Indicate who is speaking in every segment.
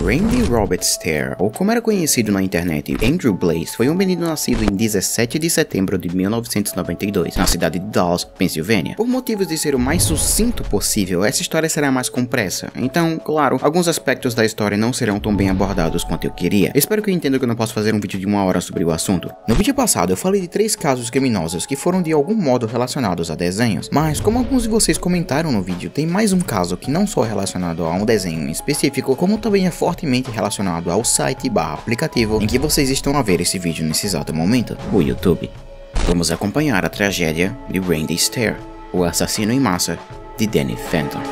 Speaker 1: Randy Robert Stair, ou como era conhecido na internet, Andrew Blaze, foi um menino nascido em 17 de setembro de 1992, na cidade de Dallas, Pensilvânia. Por motivos de ser o mais sucinto possível, essa história será mais compressa, então, claro, alguns aspectos da história não serão tão bem abordados quanto eu queria. Espero que entendam que eu não posso fazer um vídeo de 1 hora sobre o assunto. No vídeo passado eu falei de 3 casos criminosos que foram de algum modo relacionados a desenhos, mas como alguns de vocês comentaram no vídeo, tem mais um caso que não só é relacionado a um desenho em específico, como também é fortemente relacionado ao site/aplicativo em que vocês estão a ver esse vídeo nesse exato momento, o YouTube. Vamos acompanhar a tragédia de Randy Stair, o assassino em massa de Danny Phantom.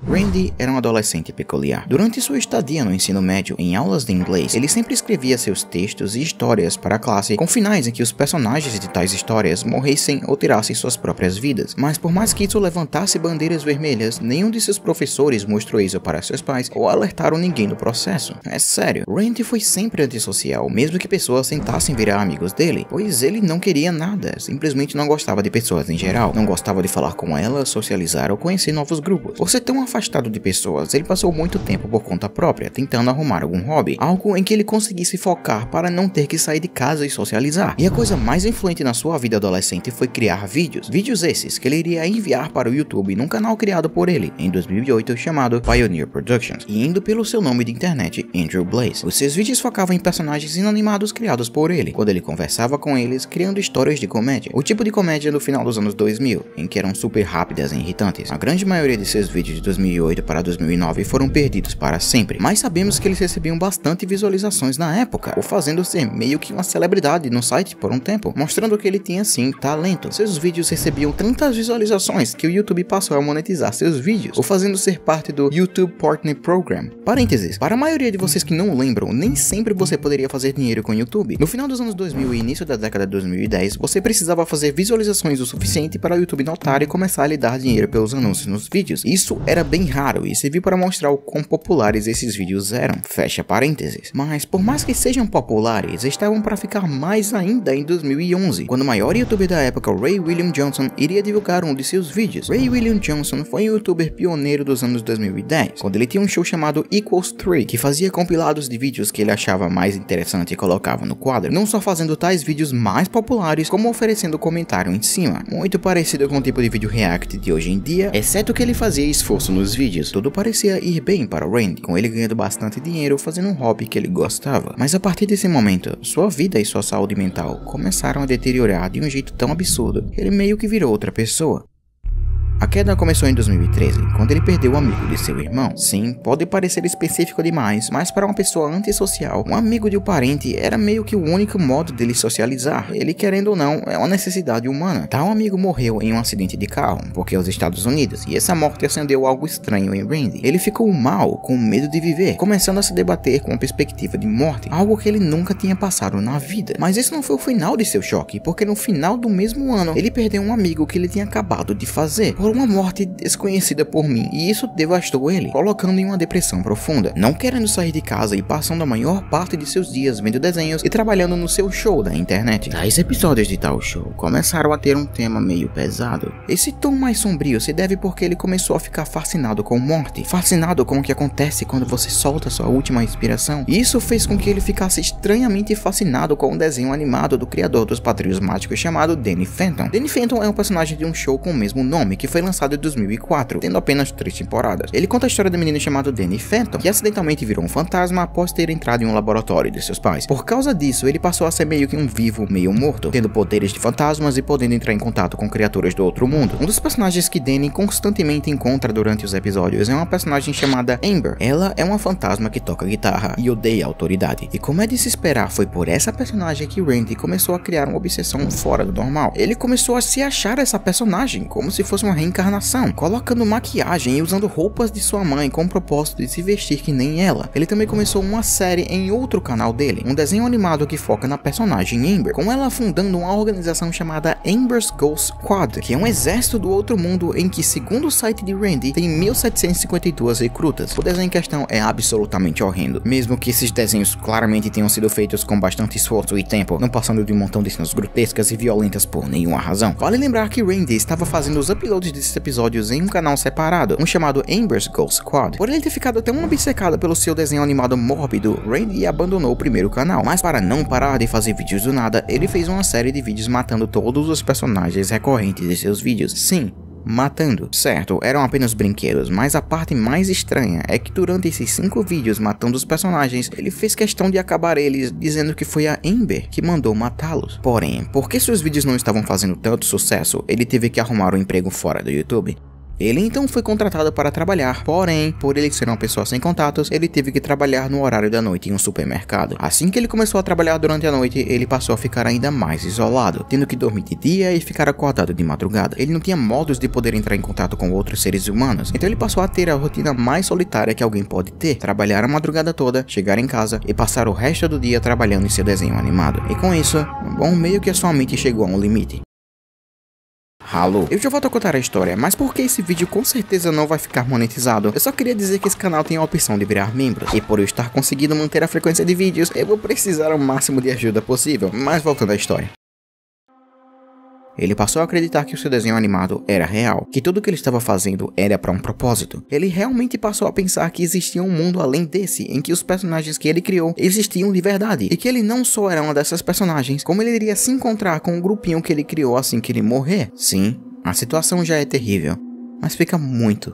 Speaker 1: Randy era um adolescente peculiar. Durante sua estadia no ensino médio, em aulas de inglês, ele sempre escrevia seus textos e histórias para a classe, com finais em que os personagens de tais histórias morressem ou tirassem suas próprias vidas. Mas por mais que isso levantasse bandeiras vermelhas, nenhum de seus professores mostrou isso para seus pais ou alertaram ninguém do processo. É sério, Randy foi sempre antissocial, mesmo que pessoas tentassem virar amigos dele, pois ele não queria nada, simplesmente não gostava de pessoas em geral, não gostava de falar com elas, socializar ou conhecer novos grupos. Por ser tão afastado de pessoas, ele passou muito tempo por conta própria, tentando arrumar algum hobby, algo em que ele conseguisse focar para não ter que sair de casa e socializar. E a coisa mais influente na sua vida adolescente foi criar vídeos esses que ele iria enviar para o YouTube num canal criado por ele, em 2008, chamado Pioneer Productions, e indo pelo seu nome de internet, Andrew Blaze. Os seus vídeos focavam em personagens inanimados criados por ele, quando ele conversava com eles, criando histórias de comédia, o tipo de comédia do final dos anos 2000, em que eram super rápidas e irritantes. A grande maioria de seus vídeos de 2008 para 2009 foram perdidos para sempre, mas sabemos que eles recebiam bastante visualizações na época, o fazendo ser meio que uma celebridade no site por um tempo, mostrando que ele tinha sim talento. Seus vídeos recebiam tantas visualizações que o YouTube passou a monetizar seus vídeos, o fazendo ser parte do YouTube Partner Program. Parênteses, para a maioria de vocês que não lembram, nem sempre você poderia fazer dinheiro com o YouTube. No final dos anos 2000 e início da década de 2010, você precisava fazer visualizações o suficiente para o YouTube notar e começar a lhe dar dinheiro pelos anúncios nos vídeos. Isso era bem raro e serviu para mostrar o quão populares esses vídeos eram, fecha parênteses. Mas por mais que sejam populares, estavam para ficar mais ainda em 2011, quando o maior youtuber da época, Ray William Johnson, iria divulgar um de seus vídeos. Ray William Johnson foi um youtuber pioneiro dos anos 2010, quando ele tinha um show chamado Equals 3, que fazia compilados de vídeos que ele achava mais interessante e colocava no quadro, não só fazendo tais vídeos mais populares, como oferecendo comentário em cima, muito parecido com o tipo de vídeo react de hoje em dia, exceto que ele fazia esforço nos vídeos. Tudo parecia ir bem para Randy, com ele ganhando bastante dinheiro fazendo um hobby que ele gostava. Mas a partir desse momento, sua vida e sua saúde mental começaram a deteriorar de um jeito tão absurdo que ele meio que virou outra pessoa. A queda começou em 2013, quando ele perdeu o amigo de seu irmão. Sim, pode parecer específico demais, mas para uma pessoa antissocial, um amigo de um parente era meio que o único modo dele socializar. Ele, querendo ou não, é uma necessidade humana. Tal amigo morreu em um acidente de carro, porque é os Estados Unidos, e essa morte acendeu algo estranho em Randy. Ele ficou mal, com medo de viver, começando a se debater com a perspectiva de morte, algo que ele nunca tinha passado na vida. Mas esse não foi o final de seu choque, porque no final do mesmo ano, ele perdeu um amigo que ele tinha acabado de fazer, por uma morte desconhecida por mim, e isso devastou ele, colocando em uma depressão profunda, não querendo sair de casa e passando a maior parte de seus dias vendo desenhos e trabalhando no seu show da internet. Tais episódios de tal show começaram a ter um tema meio pesado. Esse tom mais sombrio se deve porque ele começou a ficar fascinado com morte, fascinado com o que acontece quando você solta sua última respiração, e isso fez com que ele ficasse estranhamente fascinado com um desenho animado do criador dos Padrinhos Mágicos chamado Danny Phantom. Danny Phantom é um personagem de um show com o mesmo nome, que foi lançado em 2004, tendo apenas 3 temporadas. Ele conta a história do menino chamado Danny Phantom, que acidentalmente virou um fantasma após ter entrado em um laboratório de seus pais. Por causa disso, ele passou a ser meio que um vivo, meio morto, tendo poderes de fantasmas e podendo entrar em contato com criaturas do outro mundo. Um dos personagens que Danny constantemente encontra durante os episódios é uma personagem chamada Amber. Ela é uma fantasma que toca guitarra e odeia a autoridade. E como é de se esperar, foi por essa personagem que Randy começou a criar uma obsessão fora do normal. Ele começou a se achar essa personagem, como se fosse uma reencarnação, colocando maquiagem e usando roupas de sua mãe com o propósito de se vestir que nem ela. Ele também começou uma série em outro canal dele, um desenho animado que foca na personagem Amber, com ela fundando uma organização chamada Amber's Ghost Squad, que é um exército do outro mundo em que, segundo o site de Randy, tem 1752 recrutas. O desenho em questão é absolutamente horrendo, mesmo que esses desenhos claramente tenham sido feitos com bastante esforço e tempo, não passando de um montão de cenas grotescas e violentas por nenhuma razão. Vale lembrar que Randy estava fazendo os uploads desses episódios em um canal separado, um chamado Amber's Ghost Squad. Por ele ter ficado tão obcecado pelo seu desenho animado mórbido, Randy abandonou o primeiro canal, mas para não parar de fazer vídeos do nada, ele fez uma série de vídeos matando todos os personagens recorrentes de seus vídeos. Sim, matando. Certo, eram apenas brinquedos, mas a parte mais estranha é que durante esses 5 vídeos matando os personagens, ele fez questão de acabar eles, dizendo que foi a Amber que mandou matá-los. Porém, porque seus vídeos não estavam fazendo tanto sucesso, ele teve que arrumar um emprego fora do YouTube. Ele então foi contratado para trabalhar, porém, por ele ser uma pessoa sem contatos, ele teve que trabalhar no horário da noite em um supermercado. Assim que ele começou a trabalhar durante a noite, ele passou a ficar ainda mais isolado, tendo que dormir de dia e ficar acordado de madrugada. Ele não tinha modos de poder entrar em contato com outros seres humanos, então ele passou a ter a rotina mais solitária que alguém pode ter: trabalhar a madrugada toda, chegar em casa e passar o resto do dia trabalhando em seu desenho animado. E com isso, bom, meio que a sua mente chegou a um limite. Alô, eu já volto a contar a história, mas porque esse vídeo com certeza não vai ficar monetizado, eu só queria dizer que esse canal tem a opção de virar membro, e por eu estar conseguindo manter a frequência de vídeos, eu vou precisar o máximo de ajuda possível. Mas voltando à história. Ele passou a acreditar que o seu desenho animado era real, que tudo que ele estava fazendo era para um propósito. Ele realmente passou a pensar que existia um mundo além desse, em que os personagens que ele criou existiam de verdade, e que ele não só era uma dessas personagens, como ele iria se encontrar com o grupinho que ele criou assim que ele morrer. Sim, a situação já é terrível, mas fica muito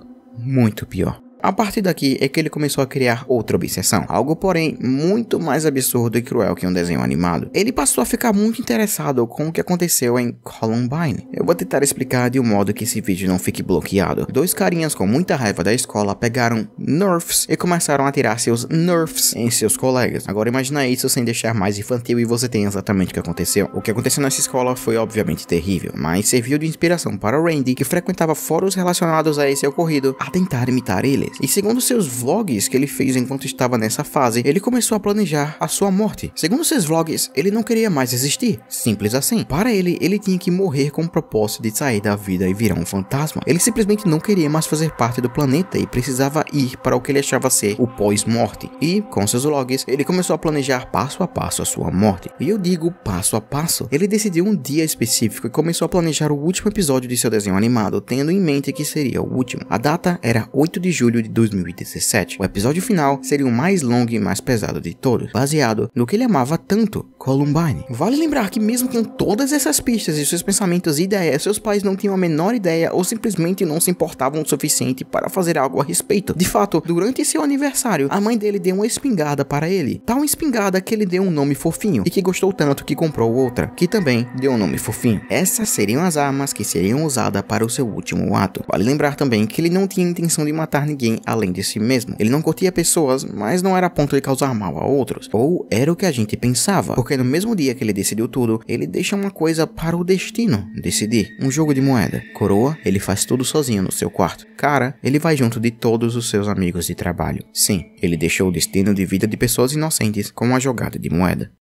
Speaker 1: pior. A partir daqui é que ele começou a criar outra obsessão, algo porém muito mais absurdo e cruel que um desenho animado. Ele passou a ficar muito interessado com o que aconteceu em Columbine. Eu vou tentar explicar de um modo que esse vídeo não fique bloqueado. 2 carinhas com muita raiva da escola pegaram Nerfs e começaram a tirar seus Nerfs em seus colegas. Agora imagina isso sem deixar mais infantil e você tem exatamente o que aconteceu. O que aconteceu nessa escola foi obviamente terrível, mas serviu de inspiração para o Randy, que frequentava fóruns relacionados a esse ocorrido, a tentar imitar eles. E segundo seus vlogs que ele fez enquanto estava nessa fase, ele começou a planejar a sua morte. Segundo seus vlogs, ele não queria mais existir. Simples assim. Para ele, ele tinha que morrer com o propósito de sair da vida e virar um fantasma. Ele simplesmente não queria mais fazer parte do planeta e precisava ir para o que ele achava ser o pós-morte. E, com seus vlogs, ele começou a planejar passo a passo a sua morte. E eu digo passo a passo. Ele decidiu um dia específico e começou a planejar o último episódio de seu desenho animado, tendo em mente que seria o último. A data era 8 de julho de 2017. O episódio final seria o mais longo e mais pesado de todos, baseado no que ele amava tanto, Columbine. Vale lembrar que mesmo com todas essas pistas e seus pensamentos e ideias, seus pais não tinham a menor ideia ou simplesmente não se importavam o suficiente para fazer algo a respeito. De fato, durante seu aniversário, a mãe dele deu uma espingarda para ele, tal espingarda que ele deu um nome fofinho e que gostou tanto que comprou outra, que também deu um nome fofinho. Essas seriam as armas que seriam usadas para o seu último ato. Vale lembrar também que ele não tinha intenção de matar ninguém além de si mesmo. Ele não curtia pessoas, mas não era a ponto de causar mal a outros. Ou era o que a gente pensava, porque no mesmo dia que ele decidiu tudo, ele deixa uma coisa para o destino decidir. Um jogo de moeda. Coroa, ele faz tudo sozinho no seu quarto. Cara, ele vai junto de todos os seus amigos de trabalho. Sim, ele deixou o destino de vida de pessoas inocentes com uma jogada de moeda.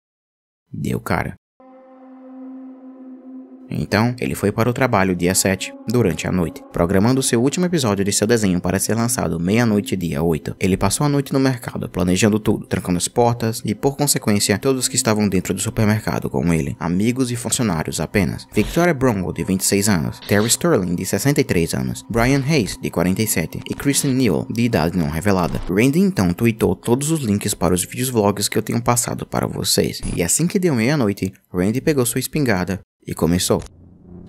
Speaker 1: Deu cara. Então, ele foi para o trabalho dia 7, durante a noite, programando seu último episódio de seu desenho para ser lançado meia-noite dia 8. Ele passou a noite no mercado, planejando tudo, trancando as portas e, por consequência, todos que estavam dentro do supermercado com ele, amigos e funcionários apenas. Victoria Bronwell, de 26 anos, Terry Sterling, de 63 anos, Brian Hayes, de 47, e Kristen Newell, de idade não revelada. Randy então tweetou todos os links para os vídeos vlogs que eu tenho passado para vocês, e assim que deu meia-noite, Randy pegou sua espingarda e começou.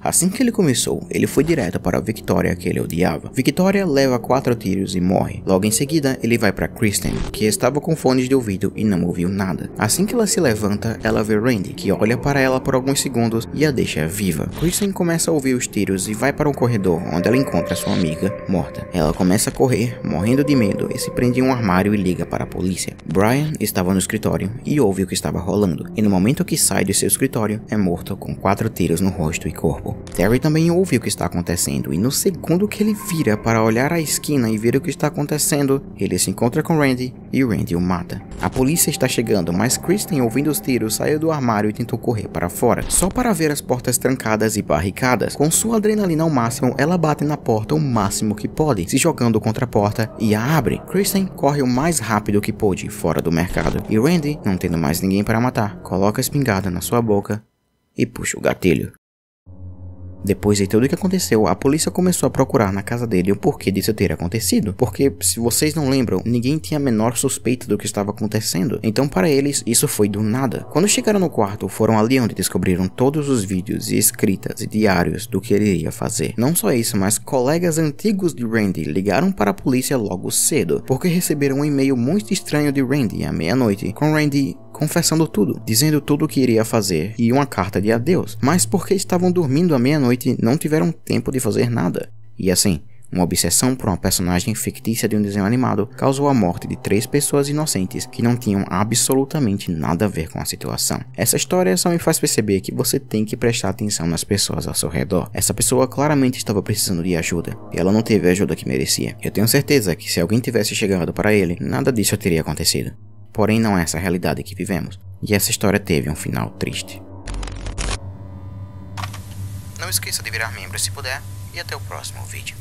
Speaker 1: Assim que ele começou, ele foi direto para a Victoria que ele odiava. Victoria leva 4 tiros e morre. Logo em seguida, ele vai para Kristen, que estava com fones de ouvido e não ouviu nada. Assim que ela se levanta, ela vê Randy, que olha para ela por alguns segundos e a deixa viva. Kristen começa a ouvir os tiros e vai para um corredor, onde ela encontra sua amiga morta. Ela começa a correr, morrendo de medo, e se prende em um armário e liga para a polícia. Brian estava no escritório e ouve o que estava rolando, e no momento que sai de seu escritório, é morto com 4 tiros no rosto e corpo. Terry também ouve o que está acontecendo, e no segundo que ele vira para olhar à esquina e ver o que está acontecendo, ele se encontra com Randy e Randy o mata. A polícia está chegando, mas Kristen, ouvindo os tiros, saiu do armário e tentou correr para fora, só para ver as portas trancadas e barricadas. Com sua adrenalina ao máximo, ela bate na porta o máximo que pode, se jogando contra a porta e a abre. Kristen corre o mais rápido que pôde fora do mercado, e Randy, não tendo mais ninguém para matar, coloca a espingarda na sua boca e puxa o gatilho. Depois de tudo o que aconteceu, a polícia começou a procurar na casa dele o porquê disso ter acontecido. Porque, se vocês não lembram, ninguém tinha a menor suspeita do que estava acontecendo. Então, para eles, isso foi do nada. Quando chegaram no quarto, foram ali onde descobriram todos os vídeos e escritas e diários do que ele iria fazer. Não só isso, mas colegas antigos de Randy ligaram para a polícia logo cedo, porque receberam um e-mail muito estranho de Randy à meia-noite, com Randy confessando tudo, dizendo tudo o que iria fazer e uma carta de adeus, mas porque estavam dormindo à meia-noite não tiveram tempo de fazer nada. E assim, uma obsessão por uma personagem fictícia de um desenho animado causou a morte de 3 pessoas inocentes que não tinham absolutamente nada a ver com a situação. Essa história só me faz perceber que você tem que prestar atenção nas pessoas ao seu redor. Essa pessoa claramente estava precisando de ajuda, e ela não teve a ajuda que merecia. Eu tenho certeza que se alguém tivesse chegado para ele, nada disso teria acontecido. Porém, não é essa a realidade que vivemos, e essa história teve um final triste. Não esqueça de virar membro se puder, e até o próximo vídeo.